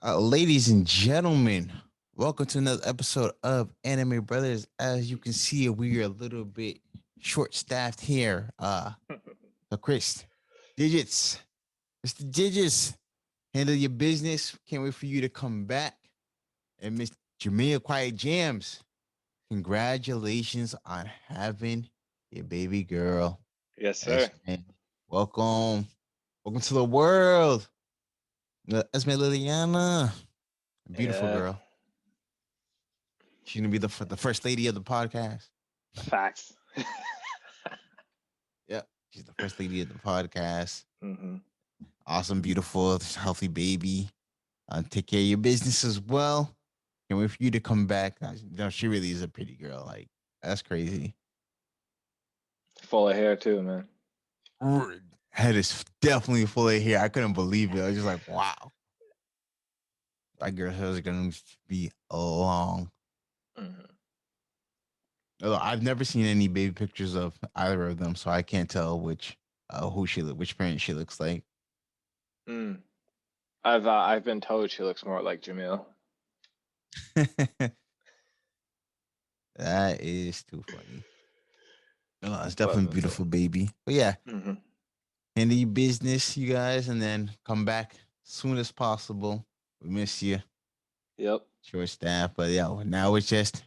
Ladies and gentlemen, welcome to another episode of Anime Brothers. As you can see, we are a little bit short-staffed here. So Chris, Digits, Mr. Digits, handle your business. Can't wait for you to come back. And Miss Jamia Quiet Jams, congratulations on having your baby girl. Yes, Yes, sir. man. Welcome, welcome to the world. That's my Liliana, beautiful Yeah, girl. She's gonna be the first lady of the podcast. facts. Yep, she's the first lady of the podcast. hmm Awesome, beautiful, healthy baby. Take care of your business as well. Can't wait for you to come back. No, she really is a pretty girl. Like that's crazy. Full of hair too, man. Head is definitely full of hair. I couldn't believe it. I was just like, wow, that girl hair is gonna be long. hmm Although I've never seen any baby pictures of either of them, so I can't tell which parent she looks like. Mm. I've been told she looks more like Jamil. That is too funny. Oh, it's But definitely a beautiful baby. But yeah, hmm handle your business, you guys, and then come back soon as possible. We miss you, Yep. short staff. But yeah, now it's just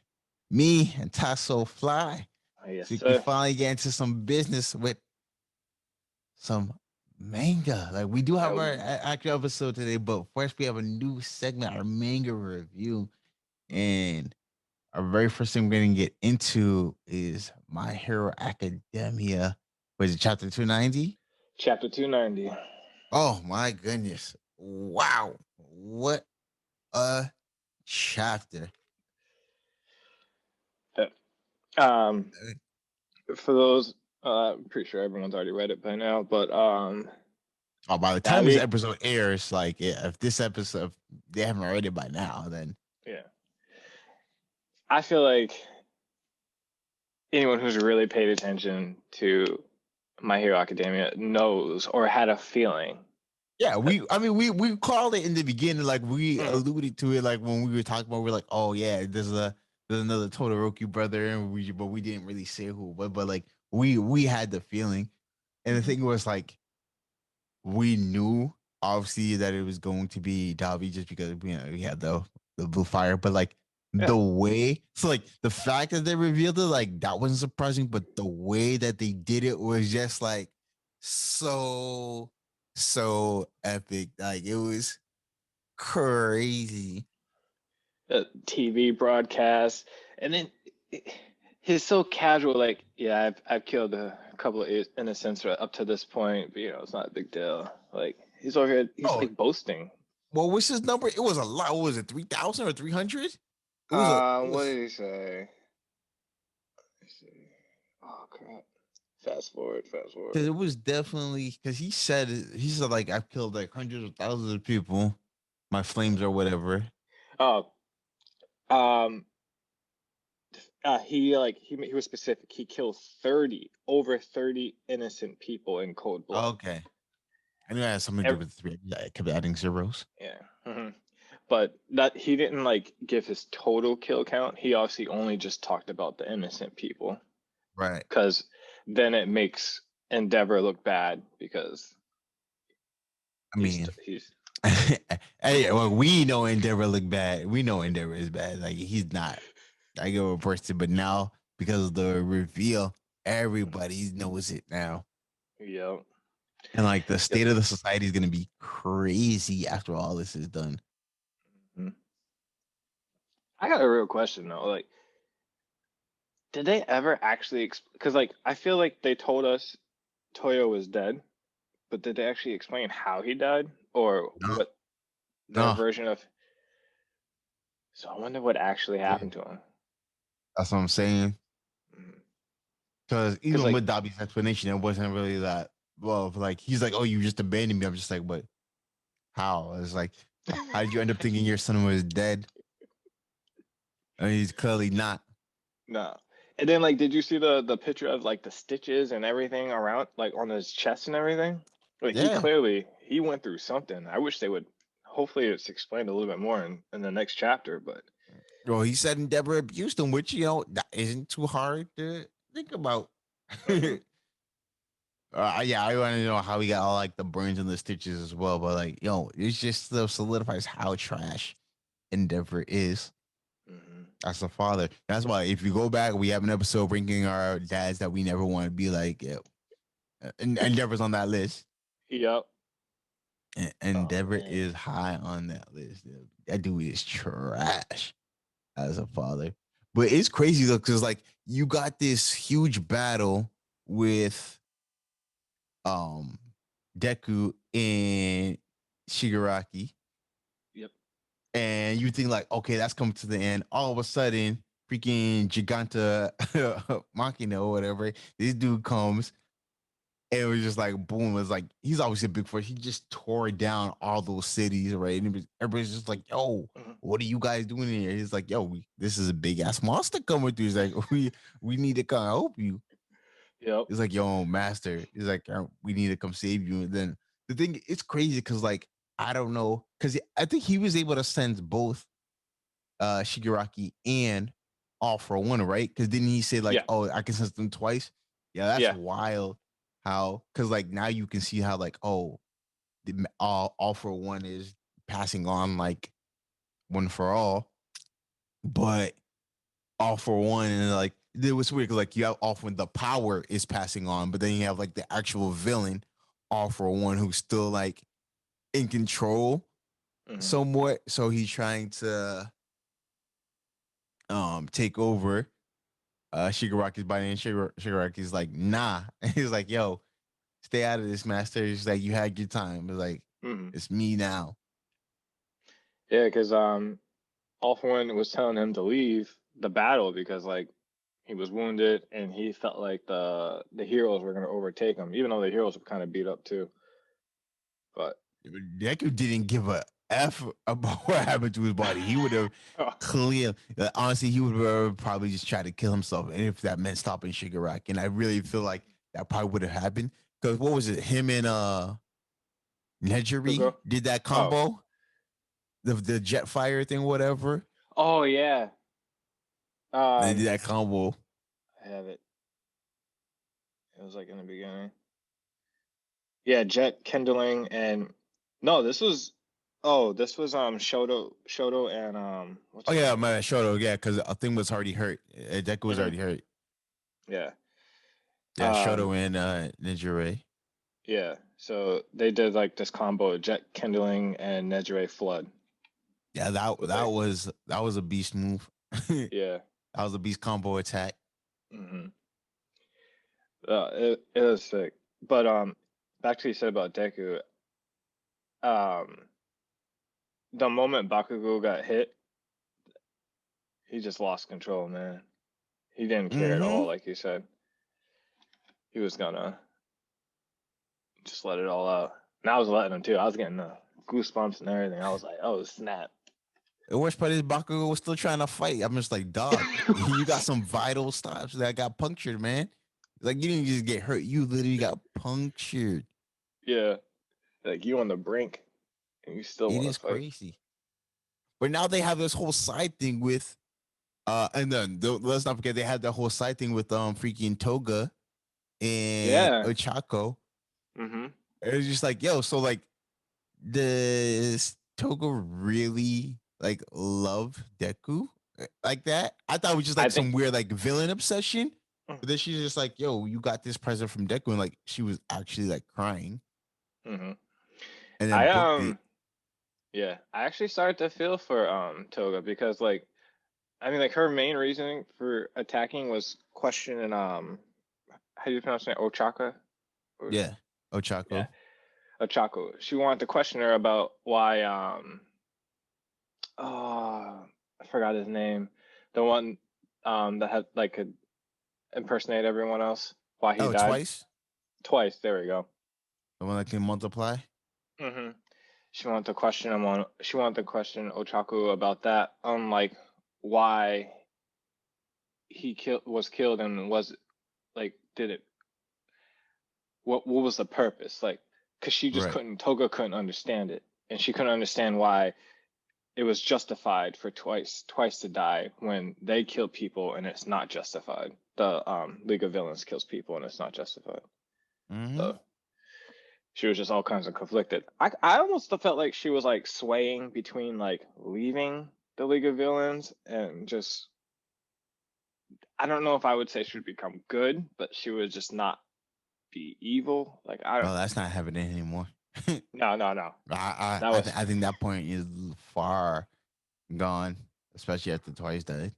me and Tasso Fly. Yes, So we can sir. finally get into some business with some manga. Like we do have Oh, our actual episode today, but first we have a new segment, our manga review. And our very first thing we're gonna get into is My Hero Academia. Was it chapter 290? chapter 290. Oh my goodness. Wow. What a chapter. Uh, Um, for those, I'm pretty sure everyone's already read it by now, but Oh, by the time this Abby, episode airs, like yeah, if this episode if they haven't read it by now, then yeah, I feel like anyone who's really paid attention to My Hero Academia knows or had a feeling. yeah, we called it in the beginning, like we Mhm. alluded to it, like when we were talking about, we're like, oh yeah, there's another Todoroki brother, and we didn't really say who, but like we had the feeling, and the Mhm. thing was like we knew obviously that it was going to be Davi just because we had the blue fire, but like Yeah. the way, so like the fact that they revealed it, like that wasn't surprising, but the way that they did it was just like so epic. Like it was crazy. TV broadcast, and then he's so casual. Like, yeah, I've killed a couple of innocents up to this point, but it's not a big deal. Like, he's over here, he's Oh, like boasting. what was his number? It was a lot. What was it, 3,000 or 300? It What was did he say? Let's see. Oh crap! Fast forward, fast because forward. it was definitely because he said like I've killed like hundreds of thousands of people, my flames or whatever. Oh, um, he was specific. He killed over 30 innocent people in cold blood. Okay, I knew it had something to do with the three. Yeah, I kept adding zeros. Yeah. But that he didn't like give his total kill count. He obviously only just talked about the innocent people Right. because then it makes Endeavor look bad because I mean, he's hey, well, we know Endeavor look bad. We know Endeavor is bad. Like he's not that good of a person, but now because of the reveal, everybody knows it now. yep. And like the Yep. state of the society is gonna be crazy after all this is done. Mhm. I got a real question though. Like, did they ever actually? Because like I feel like they told us Toyo was dead, but did they actually explain how he died or No, what their no, version of? So I wonder what actually yeah, happened to him. that's what I'm saying. Because Because even like with Dobby's explanation, it wasn't really that well. Like he's like, "Oh, you just abandoned me." I'm just like, "But how?" It's like, how did you end up thinking your son was dead? I mean, he's clearly not. no. And then like did you see the picture of like the stitches and everything around like on his chest and everything? Like Yeah, he went through something. I wish they would hopefully it's explained a little bit more in the next chapter. But Well, he said Endeavor abused him, which that isn't too hard to think about. hmm Yeah, I want to know how he got all like the burns and the stitches as well. But like, it's just still solidifies how trash Endeavor is hmm as a father. That's why if you go back, we have an episode ranking our dads that we never want to be like. Yeah, and Endeavor's on that list. yep. And Oh Endeavor man. is high on that list. Dude. That dude is trash as a father. But it's crazy though, because like you got this huge battle with um Deku and Shigaraki, Yep. and you think like, okay, that's coming to the end. All of a sudden, freaking Giganta Machina or whatever, this dude comes. And it was just like boom. It was like he's obviously a big force. He just tore down all those cities, right? And everybody's just like, "Yo, hmm what are you guys doing here?" He's like, "Yo, this is a big ass monster coming through." He's like, "We need to come help you." Yep. He's like, "Yo, master." He's like, "We need to come save you." And then the thing, it's crazy because like I don't know, because I think he was able to sense both Shigaraki and All for One, right? Because didn't he say like, Yeah. "Oh, I can sense them twice"? Yeah, that's Yeah. wild. How? Because like now you can see how like all for one is passing on like one for all, but all for one and like it was weird because like you have all for the power is passing on, but then you have like the actual villain all for one who's still like in control hmm somewhat. So he's trying to take over Shigaraki's body, and Shigaraki's like, nah. And he's like, yo, stay out of this, master. He's like, you had your time. It's like, hmm it's me now. Yeah, because All For One was telling him to leave the battle because like he was wounded and he felt like the heroes were gonna overtake him, even though the heroes were kind of beat up too. But Deku didn't give a F about what happened to his body. He would have clear. Honestly, he would have probably just tried to kill himself, and if that meant stopping Shigaraki, and I really feel like that probably would have happened. Because what was it? Him and Nejiri Kugo. did that Oh. combo, the jet fire thing, whatever. Oh yeah. They did Um, that combo. I have it. It was like in the beginning. Yeah, jet kindling and no, this was Shoto and what's Oh his yeah, name? my Shoto, yeah, because a thing was already hurt. Deku was hmm already hurt. Yeah. Yeah, Um, Shoto and Nejire. yeah. So they did like this combo, jet kindling and Nejire flood Yeah, that with that like was that was a beast move. That yeah. was a beast combo attack. hmm it was sick. But back to what you said about Deku. Um, the moment Bakugo got hit, he just lost control, man. He didn't care at Mm-hmm. all, like you said. He was gonna just let it all out. And I was letting him too. I was getting the goosebumps and everything. I was like, oh snap. The worst part is Bakugo was still trying to fight. I'm just like, dog, you got some vital stops that got punctured, man. Like you didn't just get hurt, you literally got punctured. Yeah, like you on the brink and you still It want to is fight. crazy. But now they have this whole side thing with and then let's not forget they had that whole side thing with freaking Toga and Yeah. Ochako. Mhm. It was just like, yo, so like does Toga really like love Deku like that? I thought it was just I like think. some weird like villain obsession. But then she's just like, yo, you got this present from Deku, and like she was actually like crying Mhm. and then I booked it. yeah. I actually started to feel for Toga because like I mean like her main reasoning for attacking was questioning how do you pronounce it, Ochaka? Or, Yeah. yeah, Ochako. Ochako. She wanted to question her about why oh, I forgot his name. The one that had like could impersonate everyone else. Why he Oh, died twice? twice. There we go. The one that can multiply? hmm She wanted to question him on. She wanted to question Ochaku about that, on like why he was killed and was like did it. What was the purpose? Like, cause she just Right. couldn't. Toga couldn't understand it. and she couldn't understand why it was justified for twice to die when they kill people and it's not justified. The League of Villains kills people and it's not justified. Mm-hmm. So she was just all kinds of conflicted. I almost felt like she was like swaying between like leaving the League of Villains and just, I don't know if I would say she would become good, but she would just not be evil. Like I don't, Well, that's not happening anymore. I, no. That I, was th- I think that point is far gone, especially after Twice died.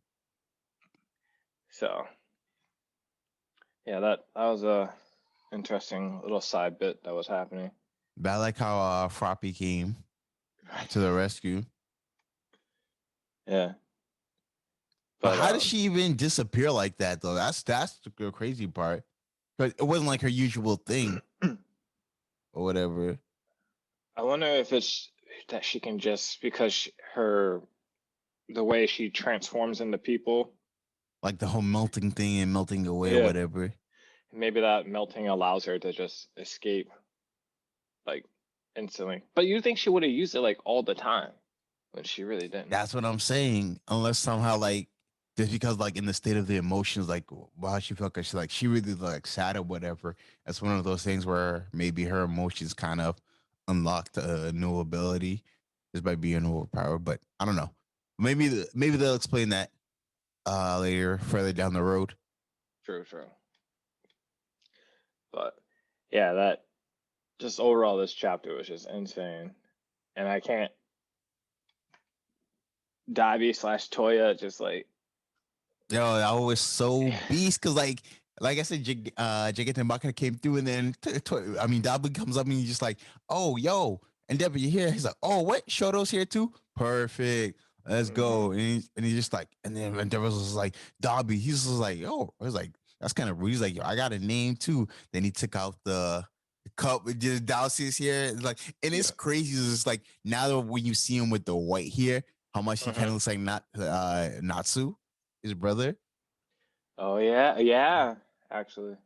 so yeah, that was a interesting little side bit that was happening. But I like how Froppy came to the rescue. Yeah, But but how did she even disappear like that though? That's the crazy part. But it wasn't like her usual thing or whatever. I wonder if it's that she can just because her the way she transforms into people. Like the whole melting thing and melting away or Yeah, whatever. maybe that melting allows her to just escape like instantly. But you think she would have used it like all the time when she really didn't? That's what I'm saying. Unless somehow like just because like in the state of the emotions, like how she felt, cause she really like sad or whatever. That's one of those things where maybe her emotions kind of unlocked a new ability just by being overpowered. But I don't know. Maybe they'll explain that later, further down the road. True. But yeah, that just overall this chapter was just insane, and I can't. Dabi / Toya just like Yo, I was so beast because like I said, Jagat and Baka came through, and then I mean, Dabu comes up and he's just like, "Oh, yo, and Deborah, you here?" He's like, "Oh, what? Shoto's here too? Perfect, let's mhm, go." And he's just like, and then when Deborah was like, "Dobby," he's just like, "Yo," I was like, "That's kind of rude." He's like, "Yo, I got a name too." Then he took out the cup and just douses here. It's like, and it's yeah, crazy. It's just like now that when you see him with the white hair, how much he kind mhm. of looks like not Natsu, his brother. Oh yeah, actually.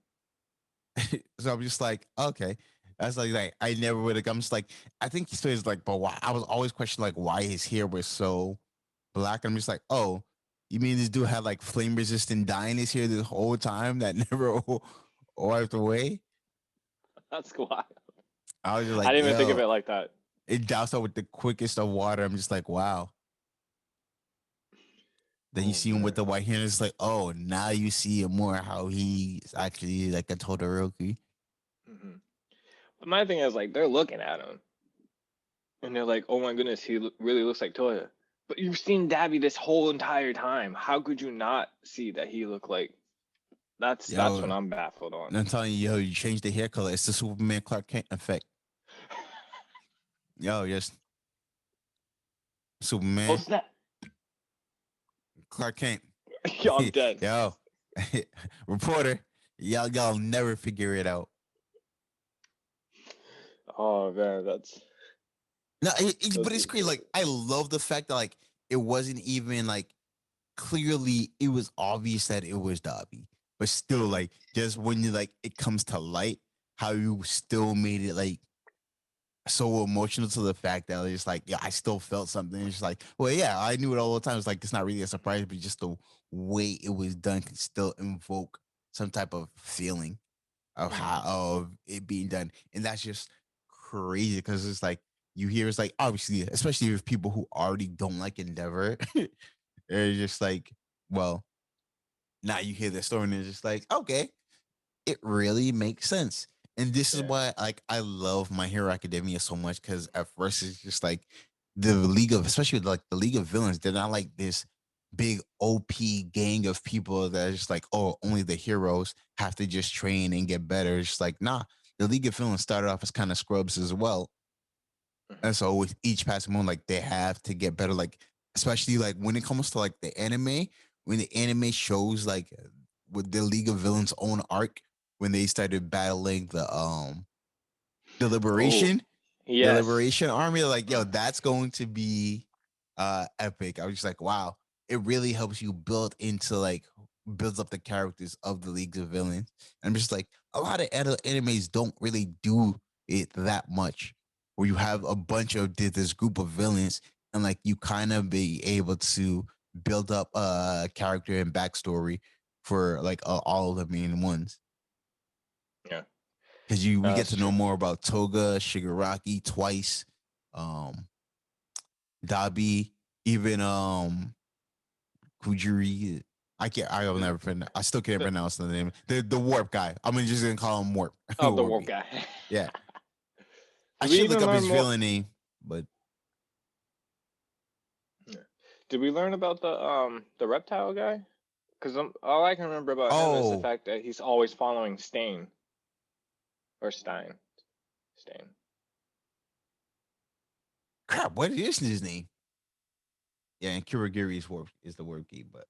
So I'm just like, okay. That's like I never would have. I'm just like, I think he says like, but why? I was always questioning like why his hair was so black. I'm just like, oh, you mean this dude had like flame resistant dye in his hair this whole time that never wiped away? That's wild. I was just I like, didn't even think of yo, it like that. it doused out with the quickest of water. I'm just like, wow. Then you Oh see him with man. the white hair. It's like, oh, now you see him more how he's actually like a Todoroki. Hmm. But my thing is like they're looking at him and they're like, "Oh my goodness, really looks like Toya." But you've seen Dabby this whole entire time. How could you not see that he looked like? That's what Yo, I'm baffled on. I'm telling you, yo, you change the hair color. It's the Superman Clark Kent effect. Yo, just Oh Superman snap! Clark Kent. Yo, I'm dead. Yo, reporter, y'all never figure it out. Oh man, No, but that's it's crazy. Like incredible. I love the fact that like it wasn't even like clearly it was obvious that it was Dobby, but still Hmm. like just when you like it comes to light, how you still made it like so emotional to the fact that it's like, yeah, I still felt something. It's just like, well, yeah, I knew it all the time. It's like it's not really a surprise, but just the way it was done can still invoke some type of feeling of Hmm. how of it being done, and that's just crazy because it's like you hear it's like obviously, especially with people who already don't like Endeavor, they're just like, well, now you hear the story and it's just like, okay, it really makes sense. And this is Yeah. why like I love My Hero Academia so much because at first it's just like the League of, especially like the League of Villains, they're not like this big OP gang of people that are just like, oh, only the heroes have to just train and get better. It's just like, nah, the League of Villains started off as kind of scrubs as well. Hmm. And so with each passing moment, like they have to get better. Like, especially like when it comes to like the anime, when the anime shows like with the League of Villains own arc, when they started battling the Oh liberation, the yes. liberation army, like, yo, that's going to be epic. I was just like, wow, it really helps you build into like builds up the characters of the League of Villains. And I'm just like, a lot of animes don't really do it that much. where you have a bunch of this group of villains, and like you kind of be able to build up a character and backstory for like all of the main ones. Yeah, Because we no, get that's to know true. more about Toga, Shigaraki, Twice, um, Dabi, even Kujiri. I'll The, never pronounce. I still can't the pronounce the name. The warp guy. I'm just gonna call him Warp. oh, the Warp. wolf guy. Yeah, I Did we should look even up learn his more? villain name, but Yeah. Did we learn about the reptile guy? Because all I can remember about him is the oh fact that he's always following Stain or Stein. Stain. crap, what is his name? Yeah, and Kurogiri is the warp key, but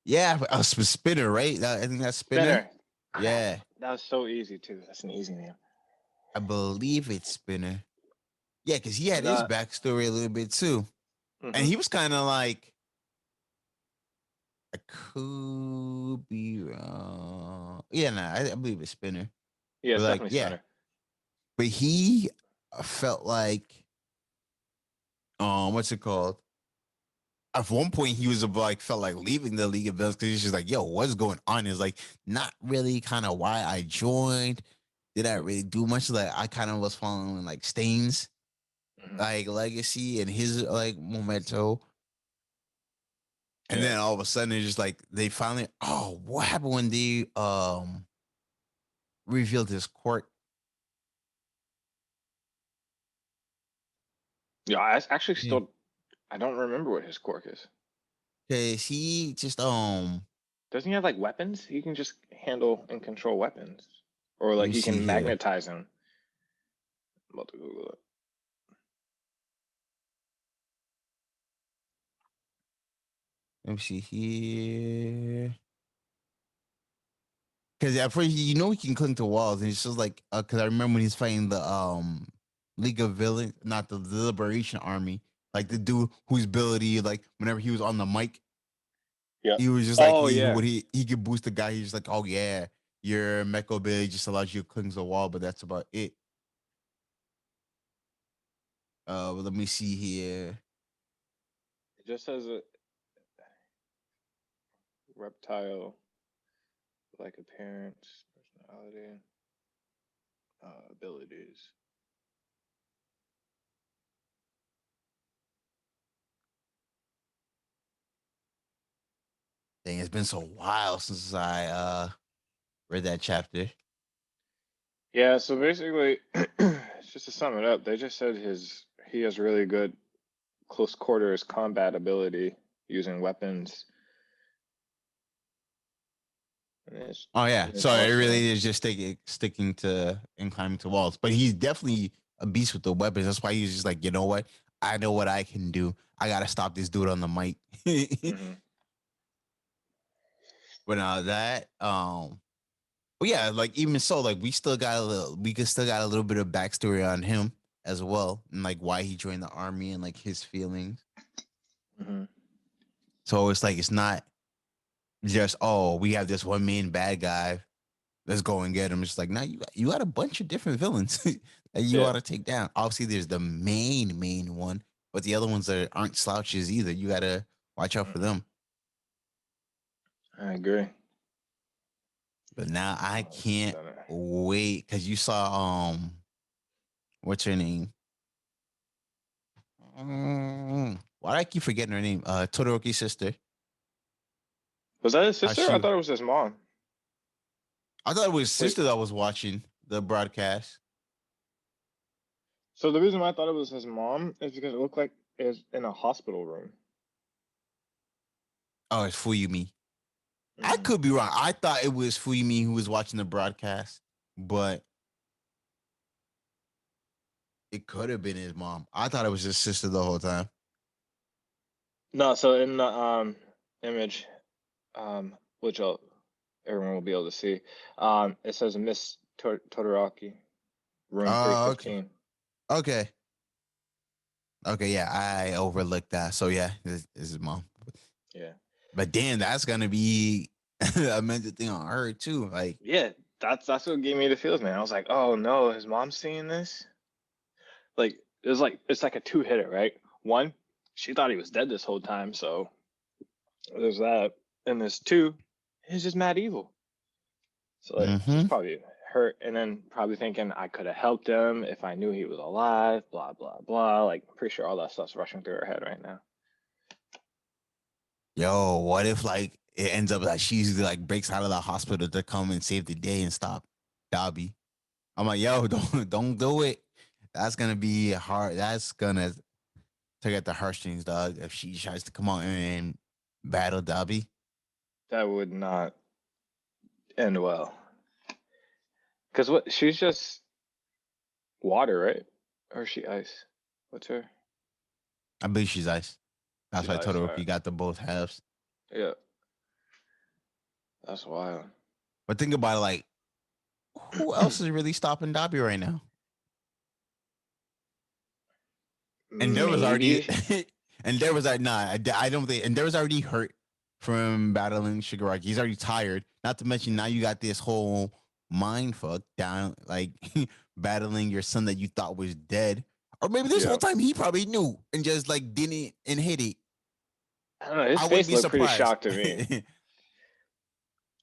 yeah, a spinner, right? I think that's spinner. Spinner. Crap. Yeah, That was so easy too. That's an easy name. I believe it's spinner. Yeah, because he had his The backstory a little bit too, and hmm he was kind of like, I could be wrong. Yeah, nah, I believe it's spinner. Yeah, But it's like, definitely yeah, Spinner. but he felt like, what's it called? At one point, he was like, felt like leaving the League of Villains because he's just like, yo, what's going on? Is like not really kind of why I joined. Did I really do much? Like, I kind of was following like Stains, Hmm. like legacy and his like memento. And Yeah. then all of a sudden, it's just like they finally, what happened when they revealed his quirk? Yeah, I actually Yeah. still I don't remember what his quirk is. Cause he just Doesn't he have like weapons? He can just handle and control weapons, or let like me he see can here. magnetize them. I'm about to Google it. Let me see here. Cause at first he can cling to walls, and it's just like cause I remember when he's fighting the League of Villains, not the Liberation Army, like the dude whose ability, like whenever he was on the mic, Yep. he was just like Oh yeah. he could boost the guy. He's just like, oh yeah, your mecha ability just allows you to cling to the wall, but that's about it. But let me see here. It just says a reptile like appearance, personality, abilities. Dang, it's been so while since I read that chapter. Yeah, so basically, just to sum it up, they just said he has really good close quarters combat ability using weapons, and Oh yeah, it's so it also really is just sticking to and climbing to walls. But he's definitely a beast with the weapons. That's why he's just like, you know what? I know what I can do. I gotta stop this dude on the mic. hmm But that but yeah, like even so, like we could still got a little bit of backstory on him as well, and like why he joined the army and like his feelings. hmm So it's like it's not just, we have this one main bad guy, let's go and get him. It's like, now you got a bunch of different villains that you ought yeah, to take down. Obviously, there's the main one, but the other ones that aren't slouches either. You gotta watch out for hmm them. I agree. But now I Oh, can't Spinner. wait because you saw what's her name? Why do I keep forgetting her name? Todoroki's sister. Was that his How sister? I she? thought it was his mom. I thought it was his Wait, sister that was watching the broadcast. so the reason why I thought it was his mom is because it looked like it was in a hospital room. Oh, it's Fuyumi. I Hmm. could be wrong. I thought it was Fuyumi who was watching the broadcast, but it could have been his mom. I thought it was his sister the whole time. No, so in the image, which everyone will be able to see, it says Miss Todoroki, room Oh, okay. 315. Okay. Okay, yeah, I overlooked that. So yeah, this is his mom. Yeah. But damn, that's gonna be a mental thing on her too. Like, Yeah. that's what gave me the feels, man. I was like, oh no, his mom's seeing this. Like it's like a two hitter, right? One, she thought he was dead this whole time, so there's that. And there's two, he's just mad evil. So like she's Mm-hmm. probably hurt, and then probably thinking I could have helped him if I knew he was alive. Blah blah blah. Like I'm pretty sure all that stuff's rushing through her head right now. Yo, what if like it ends up like she's like breaks out of the hospital to come and save the day and stop Dobby? I'm like, yo, don't do it. That's gonna be hard. That's gonna tug at the heartstrings, dog. If she tries to come out and battle Dobby. That would not end well. Cause what she's just water, right? Or is she ice? What's her? I believe she's ice. That's She's why I told ice. her All if right. you got the both halves. Yeah, that's wild. But think about it, like, who else is really stopping Dobby right now? And there was already, Maybe. and there was like, nah, I don't think, and there was already hurt from battling Shigaraki. He's already tired. Not to mention now you got this whole mind fuck down, like battling your son that you thought was dead, or maybe this whole Yeah. time he probably knew and just like didn't and hit it. I don't know. His I wouldn't face be looked pretty surprised. shocked to me.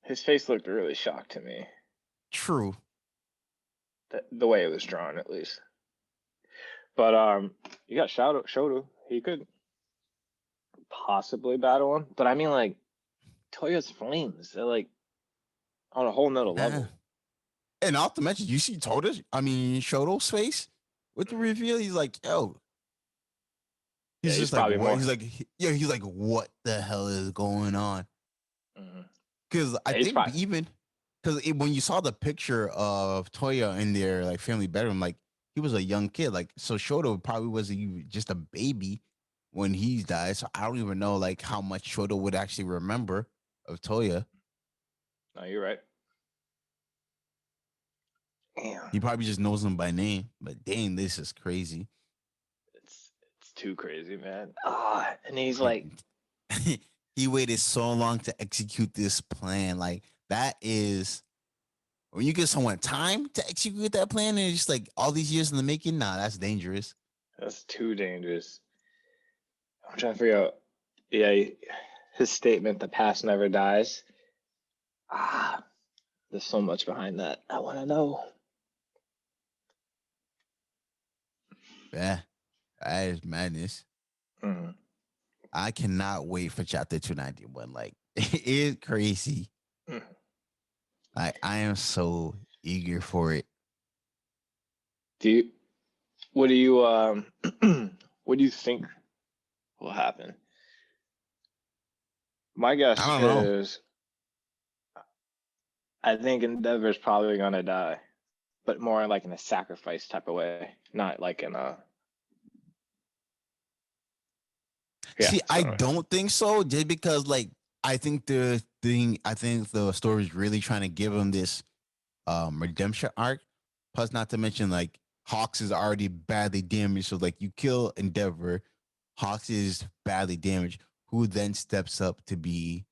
His face looked really shocked to me. True. The way it was drawn, at least. But you got Shoto. He could possibly battle him, but I mean, like Toya's flames, they're like on a whole nother Yeah. level. And not to mention, you see Toda, I mean, Shoto's face with the Mhm. reveal. He's like, yo, Yeah, he's he's just like, probably what? more. He's like, yeah, he's like, what the hell is going on? Mhm. Because I Yeah, he's think probably. even because when you saw the picture of Toya in their like family bedroom, like he was a young kid. Like so, Shoto probably was just a baby when he died. So I don't even know like how much Shoto would actually remember of Toya. No, you're right. Damn, He probably just knows him by name. But dang, this is crazy. it's too crazy, man. Ah, and he's like, He waited so long to execute this plan. Like that is when you give someone time to execute that plan and it's just like all these years in the making. Nah, that's dangerous. that's too dangerous. I'm trying to figure out. Yeah, his statement, "The past never dies." Ah, there's so much behind that. I want to know. Yeah, that is madness. Mhm. I cannot wait for chapter 291. Like it is crazy. Mhm. I am so eager for it. Do you? What do you? What do you think will happen? My I guess don't know. is I think Endeavor's probably gonna die, but more like in a sacrifice type of way, not like in a yeah. See, It's I gonna happen. don't think so. Just because like I think the story is really trying to give him this redemption arc. Plus, not to mention like Hawks is already badly damaged. So like you kill Endeavor, Hawks is badly damaged. Who then steps up to be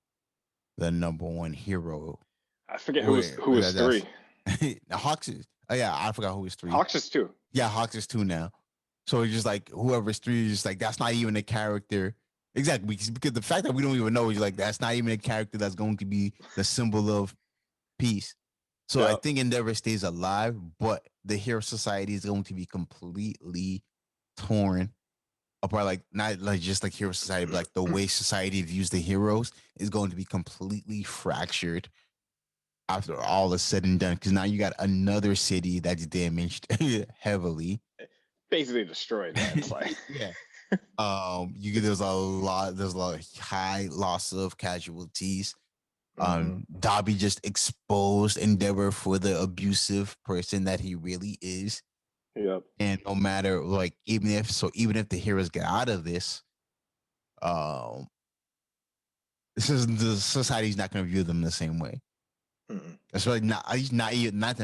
the number one hero? I forget who was That's three. Hawks is. Oh yeah, I forgot who is three. Hawks is two. Yeah, Hawks is two now. So it's just like whoever's three is just like that's not even a character. Exactly, because the fact that we don't even know is like that's not even a character that's going to be the symbol of peace. So I Yeah. think Endeavor stays alive, but the Hero Society is going to be completely torn apart. Like not like just like Hero Society, but like the way society views the heroes is going to be completely fractured after all is said and done. Because now you got another city that's damaged heavily. Basically destroyed, man. It's like Yeah. You get there's a lot of high loss of casualties. hmm Dobby just exposed Endeavor for the abusive person that he really is. Yep. And no matter like even if the heroes get out of this, um this is the society's not gonna view them the same way. hmm Especially not at least not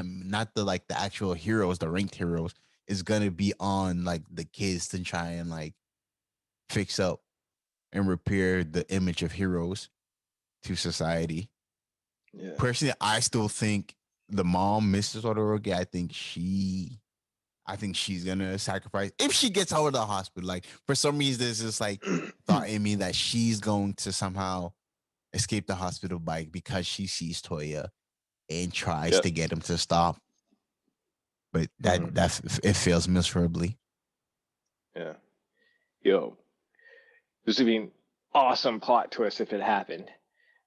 the like the actual heroes, the ranked heroes, is gonna be on like the kids to try and like fix up and repair the image of heroes to society. Yeah. Personally, I still think the mom, Mrs. Todoroki, I think she's gonna sacrifice if she gets out of the hospital. Like for some reason, there's this like thought in me that she's going to somehow escape the hospital bike because she sees Toya and tries Yep. to get him to stop. But Mhm. it fails miserably. Yeah. Yo, this would be an awesome plot twist if it happened.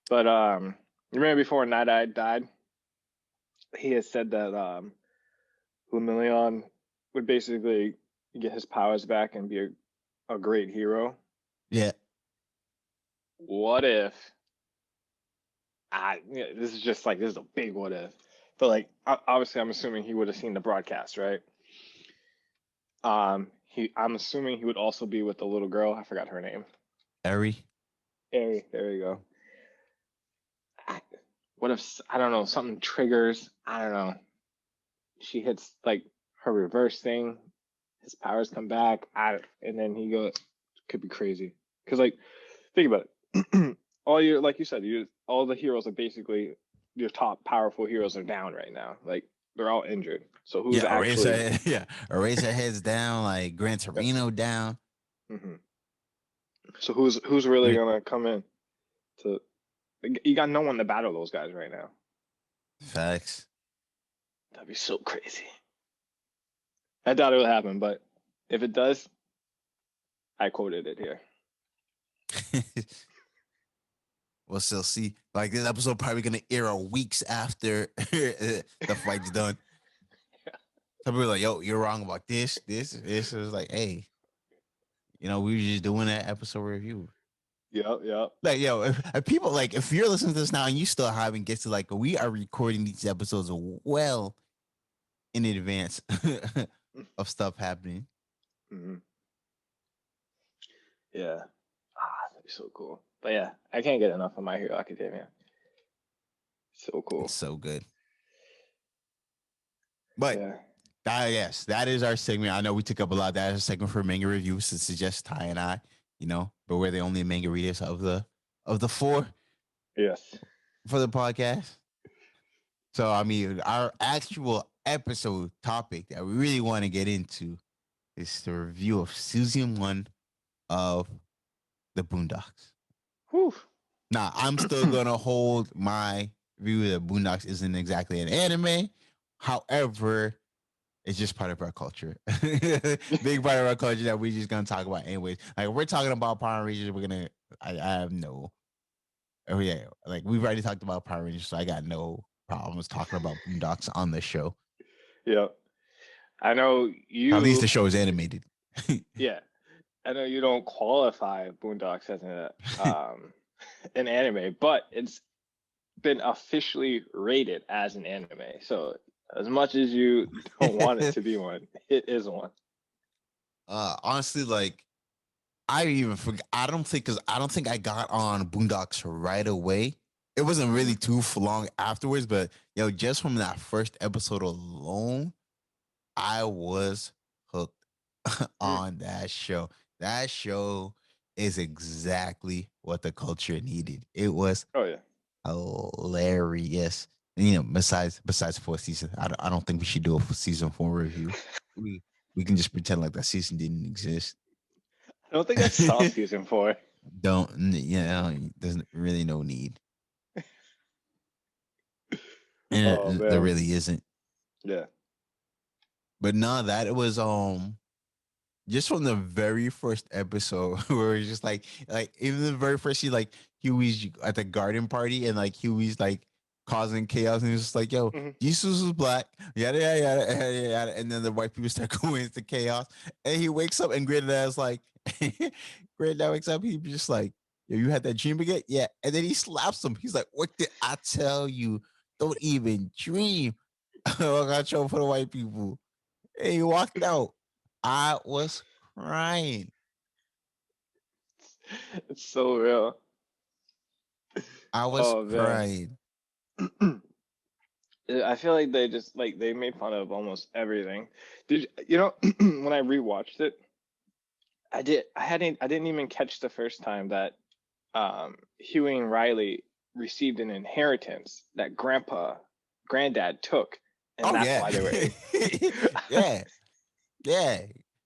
But you remember before Night Eye died, he had said that Lumillion would basically get his powers back and be a great hero. Yeah. What if this is just like this is a big what if. But like obviously I'm assuming he would have seen the broadcast, right? I'm assuming he would also be with the little girl. I forgot her name. Eri. Hey, there you go. What if I don't know something triggers? I don't know. She hits like her reverse thing. His powers come back. And then he goes. Could be crazy. Because like, think about it. All your like you said, all the heroes are basically your top powerful heroes are down right now. Like they're all injured. So who's Yeah, actually? Eraserhead's down, like Gran Torino down. Mm-hmm. So who's really gonna come in to? You got no one to battle those guys right now. Facts. That'd be so crazy. I doubt it will happen, but if it does, I quoted it here. We'll still see. Like this episode probably gonna air weeks after the fight's done. Some people are like, yo, you're wrong about this. This is like, hey, we were just doing that episode review. Yep. Like, yo, if people like, if you're listening to this now and you still haven't get to like, we are recording these episodes well in advance of stuff happening. Mm-hmm. Yeah. That'd be so cool. But yeah, I can't get enough of My Hero Academia. So cool. It's so good. But Yeah. yes, that is our segment. I know we took up a lot. That is a segment for manga reviews. Since it's just Ty and I, but we're the only manga readers of the four Yes. for the podcast. So I mean, our actual episode topic that we really want to get into is the review of season 1 of the Boondocks. Whew. Now, I'm still gonna hold my view that Boondocks isn't exactly an anime. However, it's just part of our culture. Big part of our culture that we're just gonna talk about anyways. Like if we're talking about Power Rangers, I have no. Oh yeah, like we've already talked about Power Rangers, so I got no problems talking about Boondocks on the show. Yeah. I know At least the you. show is animated. Yeah. I know you don't qualify Boondocks as an anime, but it's been officially rated as an anime. So as much as you don't want it to be one, it is one. Honestly, like I even forgot. I don't think I got on Boondocks right away. It wasn't really too long afterwards, but just from that first episode alone, I was hooked on that show. That show is exactly what the culture needed. It was Oh yeah. hilarious. And, besides 4th season, I don't think we should do a season 4 review. We can just pretend like that season didn't exist. I don't think I saw season 4. Don't there's really no need, Oh and there man. really isn't. Yeah. But no, that it was just from the very first episode where it's just like even the very first scene, like Huey's at the garden party and like Huey's like causing chaos and he's just like, yo, Mm-hmm. Jesus was black, yada yada yada yada yada, and then the white people start going into chaos, and he wakes up and Granddad's like, Granddad wakes up, he's just like, yo, you had that dream again, yeah, and then he slaps him. He's like, what did I tell you? Don't even dream. I got trouble for the white people. And he walked out. I was crying. It's so real. I was Oh man. crying. I feel like they just like they made fun of almost everything. Did you know when I rewatched it, I didn't even catch the first time that Huey and Riley received an inheritance that Grandpa granddad took, and Oh that's yeah, why they were able. yeah, yeah.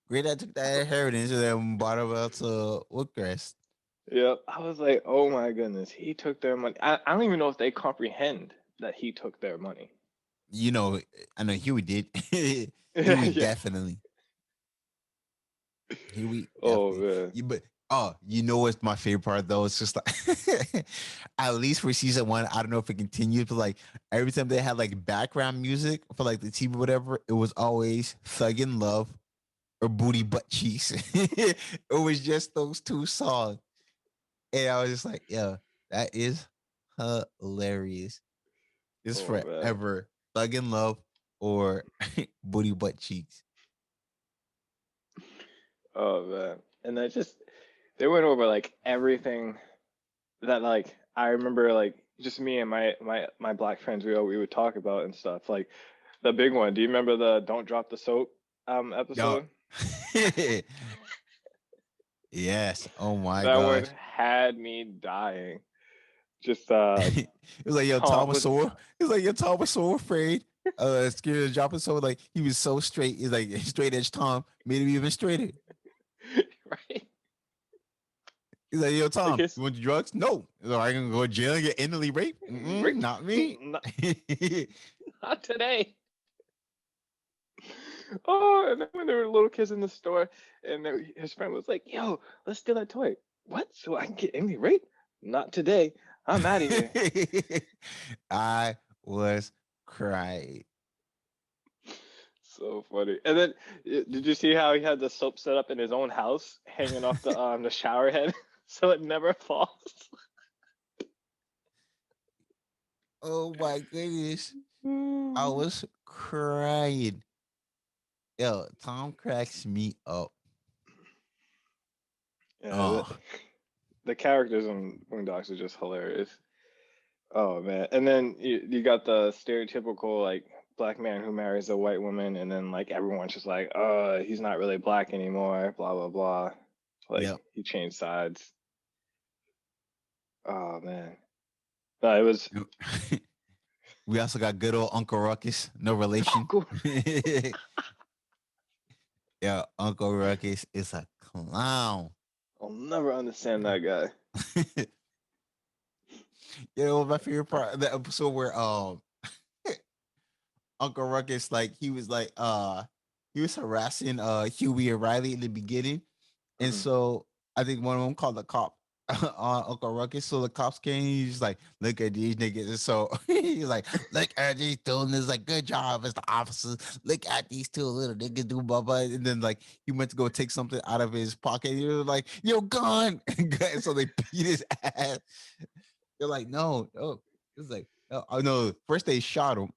Granddad took that inheritance and then bought it out to Woodcrest. Yep. I was like, oh my goodness, he took their money. I don't even know if they comprehend that he took their money. You know, I know Huey did. Huey Yeah. definitely. Huey Oh definitely. man. But you know what's my favorite part though? It's just like at least for season one, I don't know if it continues, but like every time they had like background music for like the TV or whatever, it was always Thug in Love or Booty Butt Cheeks. It was just those two songs. And I was just like, yeah, that is hilarious. It's Oh man. forever Thug in Love or Booty Butt Cheeks. Oh man. And I just they went over like everything that like I remember like just me and my black friends we would talk about and stuff. Like the big one. Do you remember the Don't Drop the Soap Yo. episode? Yes. Oh my That one gosh. had me dying. Just It was like, yo, Tom Tom was was so. It was like, yo, Tom was so afraid. Scared of dropping so like he was so straight. He's like straight edge Tom made him even straighter. right. He's like, yo, Like Tom, his you want the drugs? No. He's like, I can go to jail and get endlessly raped. right? Not me. Not today. Oh, and then when there were little kids in the store, and his friend was like, "Yo, let's steal that toy." What? So I can get Amy raped? Not today. I'm out of here. I was crying. So funny. And then, did you see how he had the soap set up in his own house, hanging off the shower head, so it never falls? Oh my goodness. I was crying. Yo, Tom cracks me up. Yeah, Oh, the characters in Boondocks are just hilarious. Oh man. And then you got the stereotypical like black man who marries a white woman, and then like everyone's just like, he's not really black anymore, blah blah blah. Like yep. he changed sides. Oh man. No, it was We also got good old Uncle Ruckus, no relation. Uncle. Yeah, Uncle Ruckus is a clown. I'll never understand that guy. You know my favorite part? The episode where Uncle Ruckus like he was harassing Huey and Riley in the beginning. And Mhm. so I think one of them called the cop on Uncle Ruckus. So the cops came. He's like, look at these niggas. And so he's like, look at these two. And it's like, good job, Mr. Officer. Look at these two little niggas do blah blah. And then like he went to go take something out of his pocket. He was like, yo, gun. And so they beat his ass. They're like, no, no. It's like, oh no. First they shot him.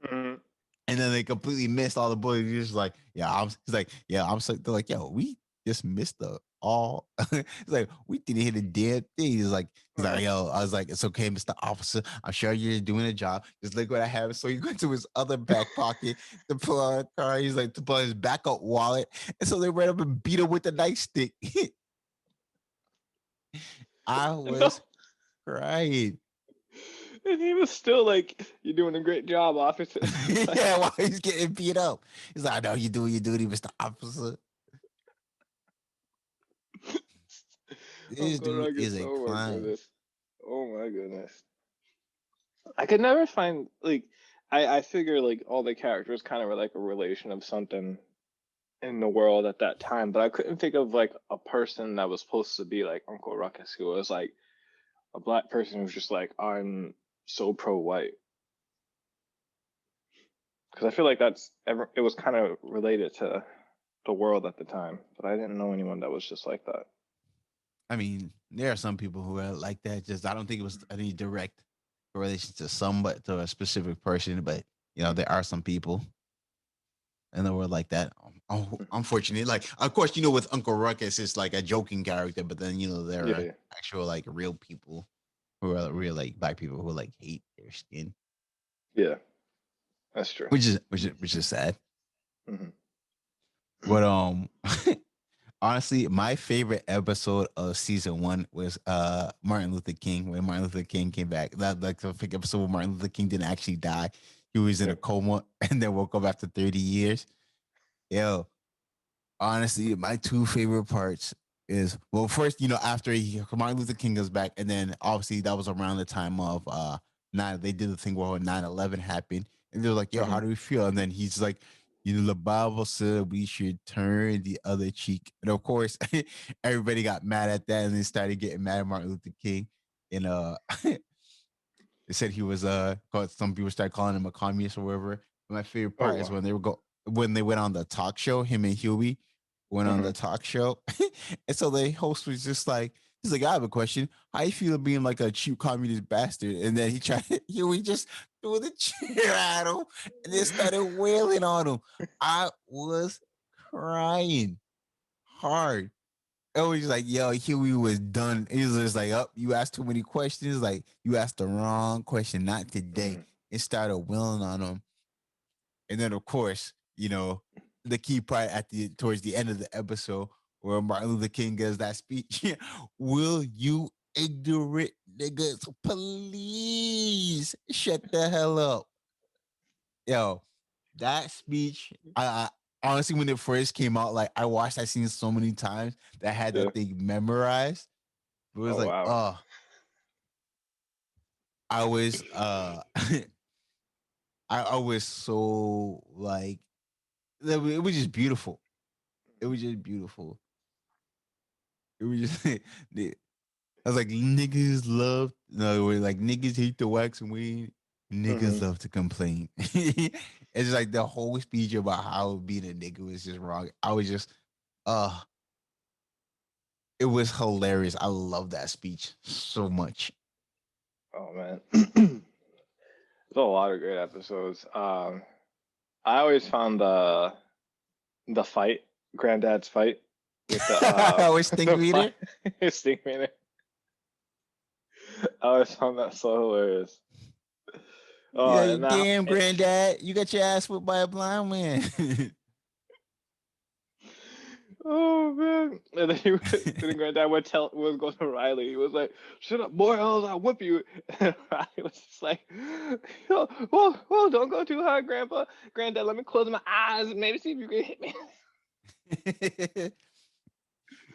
Mhm. And then they completely missed all the bullets. He's just like, yeah, he's like, yeah, I'm so they're like, yo, we just missed the all. He's like, we didn't hit a damn thing. He's like, Mhm. yo, I was like, it's okay, Mr. Officer. I'm sure you're doing a job. Just look what I have. So he went to his other back pocket to pull out a car. He's like to pull out his backup wallet. And so they ran up and beat him with the nightstick. I No. was crying. And he was still like, "You're doing a great job, officer." Like, Yeah, while he's getting beat up. He's like, I know you do your duty, Mr. Officer. This Uncle dude Rugged. is a Oh my clown. goodness. Oh my goodness. I could never find like I figure like all the characters kind of were like a relation of something in the world at that time, but I couldn't think of like a person that was supposed to be like Uncle Ruckus who was like a black person who was just like, I'm so pro white. Because I feel like it was kind of related to the world at the time, but I didn't know anyone that was just like that. I mean, there are some people who are like that. Just I don't think it was any direct correlation to some, but to a specific person. But you know, Mm. there are some people in the world like that. Unfortunately, like of course, you know, with Uncle Ruckus, it's like a joking character, but then you know there Yeah, are yeah, actual like real people who are real like black people who like hate their skin, yeah. That's true. which is sad. Hmm. But honestly, my favorite episode of season one was Martin Luther King when Martin Luther King came back. That like the episode where Martin Luther King didn't actually die. He was in a Yeah. coma and then woke up after 30 years. Yo, honestly, my two favorite parts is, well, first, after Martin Luther King goes back, and then obviously that was around the time of nine. They did the thing where 9/11 happened, and they're like, "Yo, how Hmm. do we feel?" And then he's like, the Bible said we should turn the other cheek, and of course, everybody got mad at that, and they started getting mad at Martin Luther King, and they said he was called, some people started calling him a communist or whatever. My favorite Oh part is wow. when they went on the talk show, him and Huey went on Hmm. the talk show. And so the host was just like, he's like, I have a question. How you feel being like a cheap communist bastard? And then Huey just threw the chair at him and then started wailing on him. I was crying hard. It was like, yo, Huey was done. He was just like, oh, you asked too many questions. Like, you asked the wrong question, not today. Hmm. It started willing on him. And then, of course, the key part towards the end of the episode where Martin Luther King gives that speech. Will you ignorant niggas please shut the hell up? Yo, that speech, I honestly, when it first came out, like I watched that scene so many times that I had Yeah. that thing memorized. It was Oh like, wow. oh, I was I was so like, it was just beautiful. It was just beautiful. It was just I was like, niggas love, no, we're like, niggas hate the wax and weed. Niggas Hmm. love to complain. It's like the whole speech about how being a nigga was just wrong. I was just, uh, it was hilarious. I love that speech so much. Oh man. There's a lot of great episodes. I always found the fight, Granddad's fight with the With Stink the Meter. fight Stink Man. I always found that so hilarious. Oh, Yeah, and that damn, granddad, you got your ass whipped by a blind man. oh man. And then then Granddad would go to Riley. He was like, "Shut up, boy, else I'll whip you." And Riley was just like, "Oh, whoa, don't go too hard, Grandpa. Granddad, let me close my eyes and maybe see if you can hit me."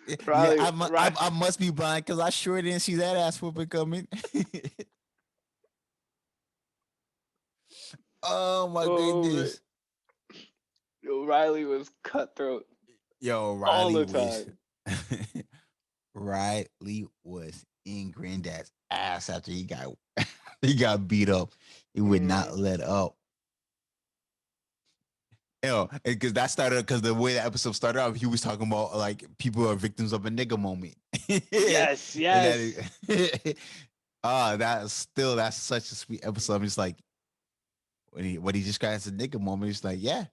Yeah, Riley, Riley. I must be blind because I sure didn't see that ass whooping coming. Oh my Oh man. goodness. Yo, Riley was cutthroat Yo, all the time. Riley was in Granddad's ass after he got he got beat up. He would not Mm, let up. Because that started because the way the episode started out, he was talking about like people are victims of a nigga moment. yes, And yes. that that's such a sweet episode. I'm just like when he describes a nigga moment, it's like, yeah,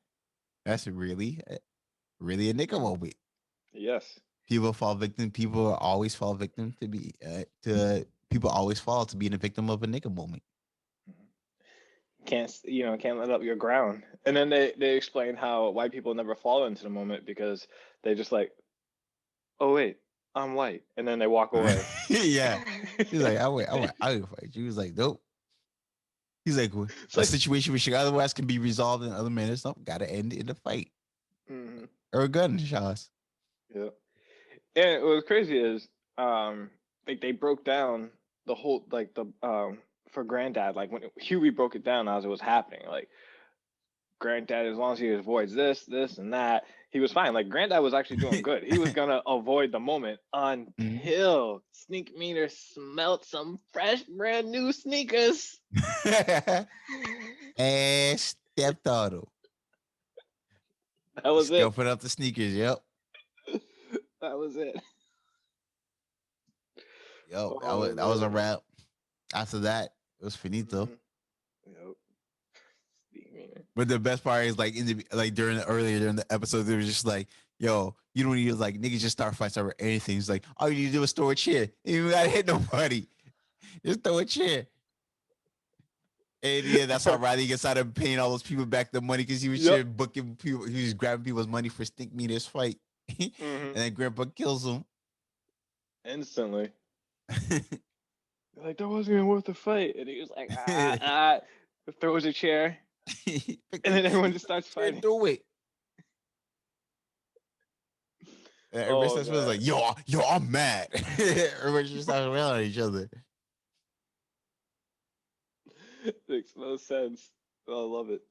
that's really a nigga Hmm. moment. Yes. People always fall victim to people always fall to being a victim of a nigga moment. Can't let up your ground. And then they explain how white people never fall into the moment because they just like, oh wait, I'm white, and then they walk away. Yeah. He's like, I will fight you. He was like, nope. He's like, It's a like, situation which otherwise can be resolved in other manners. Nope, gotta end in a fight mhm, or a gunshot. yeah. And what was crazy is, like they broke down the whole like the for Granddad, like when Huey broke it down as it was happening, like Granddad, as long as he avoids this, and that, he was fine. Like Granddad was actually doing good. He was gonna avoid the moment Mhm. until Sneak Meter smelt some fresh, brand new sneakers. And stepped on him. That was it. Scuffing up the sneakers. Yep. That was it. Yep. Oh That was a man. wrap. After that, it was finito. Mm-hmm. Yep. Sneak Meter. But the best part is like earlier during the episode, they were just like, "Yo, you don't need to like niggas just start fights over anything." It's like all you need to do is throw a chair. You even gotta hit nobody. Just throw a chair. And yeah, that's how Riley gets out of paying all those people back the money because he was Yep. just booking people. He was grabbing people's money for Stink Meter's fight, and Mm-hmm. then Grandpa kills him. Instantly. Like that wasn't even worth the fight, and he was like, throws a chair. And then everyone just starts Can't fighting. do it. And everybody Oh starts feeling god. like, yo, I'm mad. Everybody just starts railing at each other. Makes no sense. Oh, I love it.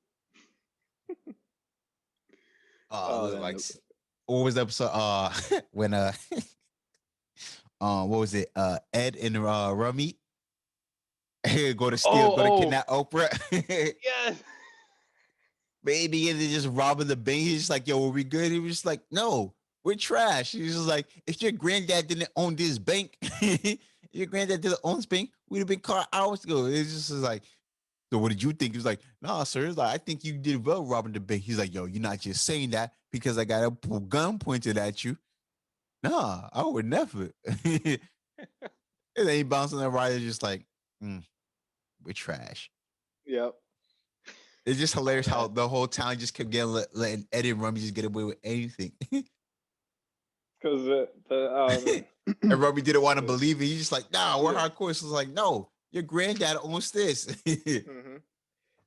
Oh Look man. like what was the episode? When what was it? Ed and Rummy go to Oh, kidnap Oprah. yes. Baby, and they just robbing the bank. He's just like, yo, are we good? He was just like, no, we're trash. He's just like, if your granddad didn't own this bank, your granddad didn't own this bank, we'd have been caught hours ago. It's just like, so what did you think? He was like, nah, sir. It's like, I think you did well robbing the bank. He's like, yo, you're not just saying that because I got a gun pointed at you. Nah, I would never. And then he bouncing that rider just like, we're trash. Yep. It's just Oh hilarious how man. the whole town just kept getting letting Eddie and Rummy just get away with anything. Because And Rummy didn't want to the believe it. He's just like, nah, we're yeah. hardcore. So it's like, no, your granddad owns this. Hmm.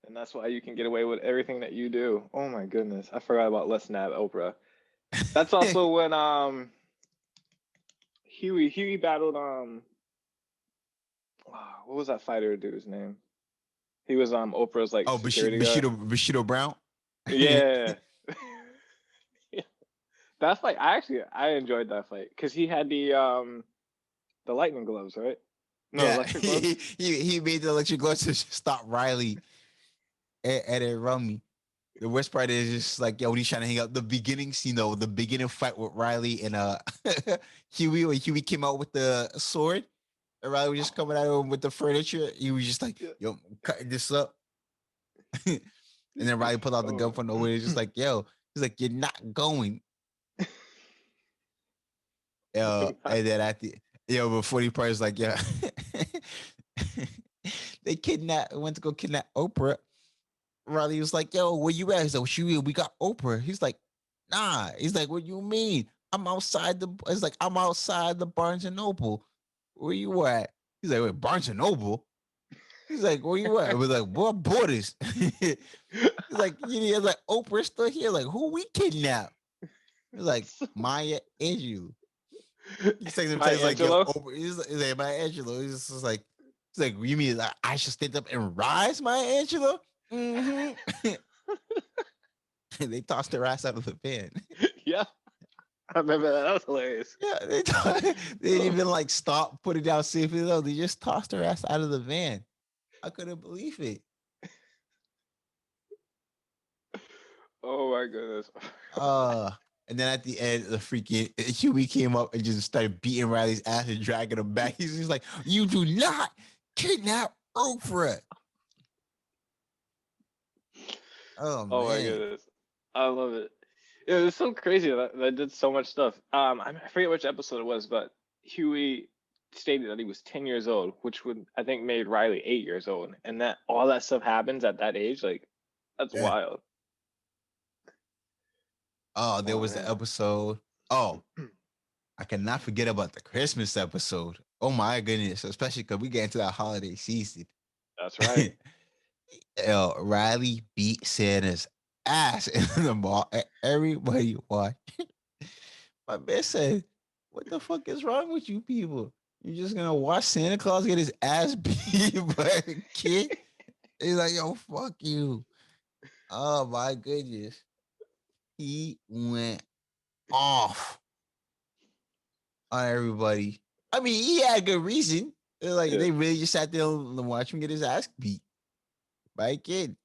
And that's why you can get away with everything that you do. Oh my goodness, I forgot about Let's Nab Oprah. That's also when Huey battled what was that fighter dude's name? He was Oprah's like Oh, security guard. Bushido Brown. Yeah. Yeah. That fight, I enjoyed that fight because he had the lightning gloves, right? No, Yeah, electric gloves. he made the electric gloves to stop Riley and Rummy. The worst part is just like, yo, when he's trying to hang out the beginning scene though, the beginning fight with Riley and Huey, when Huey came out with the sword, and Riley was just coming at him with the furniture. He was just like, Yeah. yo, cutting this up. And then Riley pulled out the gun Oh. from nowhere. He's just like, yo, he's like, you're not going. And then at the before he part is like, yeah. They went to go kidnap Oprah. Riley was like, yo, where you at? He's like, well, we got Oprah. He's like, nah. He's like, what you mean? It's like, I'm outside the Barnes and Noble. Where you at? He's like, wait, Barnes and Noble? He's like, where you at? We're like, what borders? He's like, like Oprah's still here. Like, who we kidnap? He's like, Maya Angelou. He takes him, Maya like, yo, Angelou. Oprah. He's like, Maya Angelou. He's like, you mean like, I should stand up and rise, Maya Angelou? Mm-hmm. They tossed their ass out of the van. Yeah, I remember that. That was hilarious. Yeah, they didn't even like stop, put it down safely though. They just tossed her ass out of the van. I couldn't believe it. Oh my goodness. And then at the end, the freaking Huey came up and just started beating Riley's ass and dragging him back. He's just like, "You do not kidnap Oprah." Oh Oh my man. goodness, I love it. Yeah, it's so crazy that did so much stuff. I forget which episode it was, but Huey stated that he was 10 years old, which would I think made Riley 8 years old, and that all that stuff happens at that age. Like, that's Yeah. wild. Oh, there Oh was the man. episode. Oh, I cannot forget about the Christmas episode. Oh my goodness, especially because we get into that holiday season. That's right. Riley beat Santa's ass in the mall. Everybody watched. My man said, "What the fuck is wrong with you people? You're just gonna watch Santa Claus get his ass beat by a kid?" He's like, "Yo, fuck you." Oh my goodness, he went off on everybody. I mean, he had a good reason. Like Yeah. they really just sat there and watched him get his ass beat by a kid.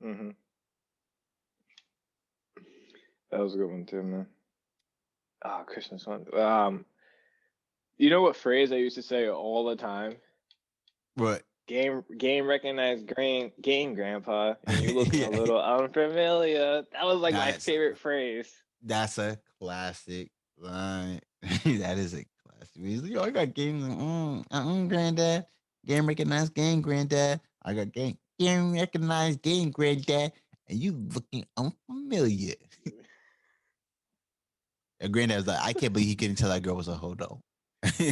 Hmm. That was a good one too, man. Oh, Christmas one. You know what phrase I used to say all the time? But Game recognized game grandpa, and you looking a yeah, little unfamiliar. That was like my that's favorite phrase. that's a classic line. That is a classic. He's like, yo, I got games. Granddad. Game recognized game, granddad. I got game recognized game, granddad. And you looking unfamiliar. And granddad was like, I can't believe he couldn't tell that girl was a hodo.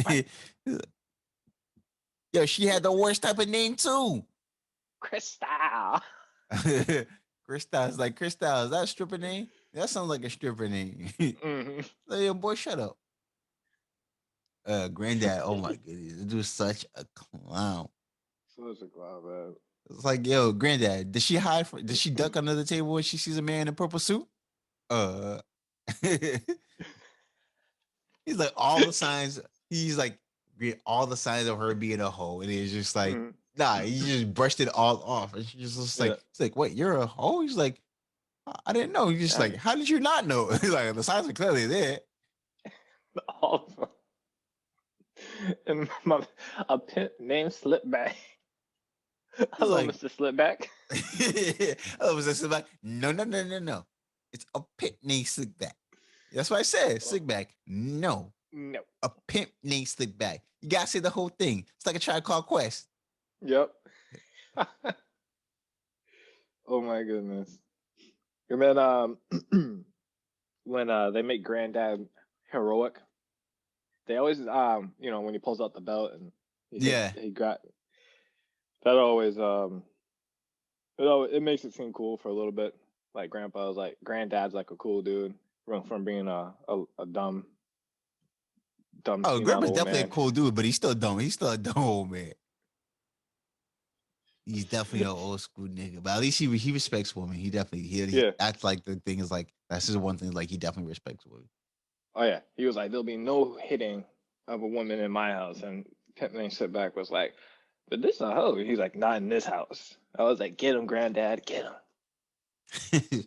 What? Yo, she had the worst type of name too. Crystal. Crystal's like, Crystal, is that a stripper name? That sounds like a stripper name. Mm-hmm. Like, yo, boy, shut up. Granddad, oh my goodness, this dude's such a clown. Such a clown, man. It's like, yo, granddad, did she hide? Did she duck under the table when she sees a man in a purple suit? Uh, he's like all the signs. He's like all the signs of her being a hoe, and it's just like, Mhm. nah, he just brushed it all off. And she's just like, Yeah. it's like, wait, you're a hoe? He's like, I didn't know. He's just Yeah. like, how did you not know? He's like, the signs are clearly there. All of them. And a pimp named Slipback. He's Hello, like, Mr. Slipback. oh, was that like, no, no, no, no, no. It's a pimp named Slickback. That's what I said. Slickback. No. No. A pimp named Slickback. You gotta say the whole thing. It's like a Tribe Called Quest. Yep. Oh my goodness. And then when they make Granddad heroic, they always when he pulls out the belt and Yeah. he got that always it makes it seem cool for a little bit. Like Grandpa was like Granddad's like a cool dude from being a dumb Oh, senile Grandpa's old definitely a man. cool dude, but he's still dumb. He's still a dumb old man. He's definitely an old school nigga. But at least he respects women. He definitely Yeah. that's like the thing is like that's just one thing, like he definitely respects women. Oh yeah. He was like, there'll be no hitting of a woman in my house. And Pimp Named Slipback was like, but this a hoe. He's like, not in this house. I was like, get him, Granddad, get him.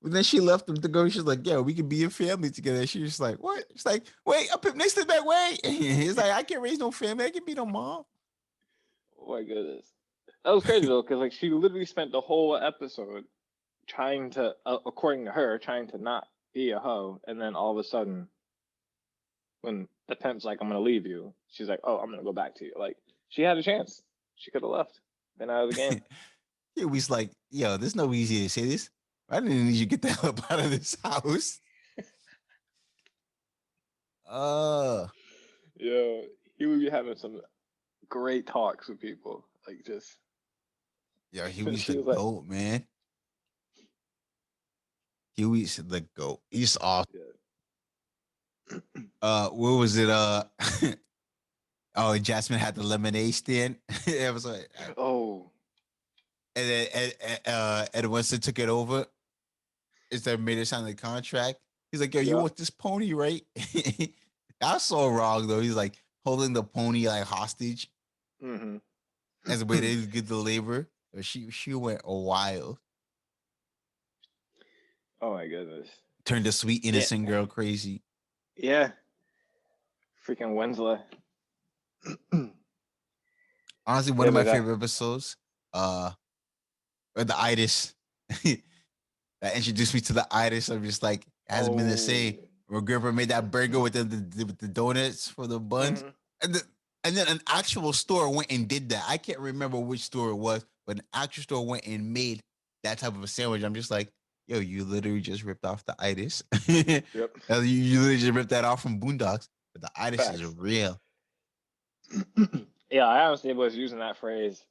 But then she left him to go. She's like, "Yo, we could be a family together." She's just like, "What?" She's like, "Wait, I put next to that way." He's like, "I can't raise no family. I can be no mom." Oh my goodness. That was crazy though, because like she literally spent the whole episode trying to, according to her, trying to not be a hoe, and then all of a sudden, when the pimp's like, "I'm gonna leave you," she's like, "Oh, I'm gonna go back to you." Like she had a chance. She could have left, been out of the game. He was like, "Yo, there's no easy to say this. I didn't need you to get the hell up out of this house." Uh, Yo, he would be having some great talks with people. Like just, yeah, Huey's she the was like, goat, man. Huey's the goat. He's awesome. yeah. What was it? Oh, Jasmine had the lemonade stand. It was like, Oh, and then Ed Winston took it over. Instead of made it sound like a contract. He's like, "Yo, you yeah. want this pony, right?" I so wrong though. He's like holding the pony like hostage Mm-hmm. as a way to get the labor. She went wild. Oh my goodness. Turned the sweet Yeah. innocent girl crazy. Yeah. Freaking Winslow. Honestly, one Yeah, of my but favorite episodes. The itis that introduced me to the itis. I'm just like hasn't been the oh. same. Where Gripper made that burger with with the donuts for the buns, Mm-hmm. and and then an actual store went and did that. I can't remember which store it was, but an actual store went and made that type of a sandwich. I'm just like, yo, you literally just ripped off the itis. you Yep. literally just ripped that off from Boondocks, but the itis is Facts. real. Yeah, I honestly was using that phrase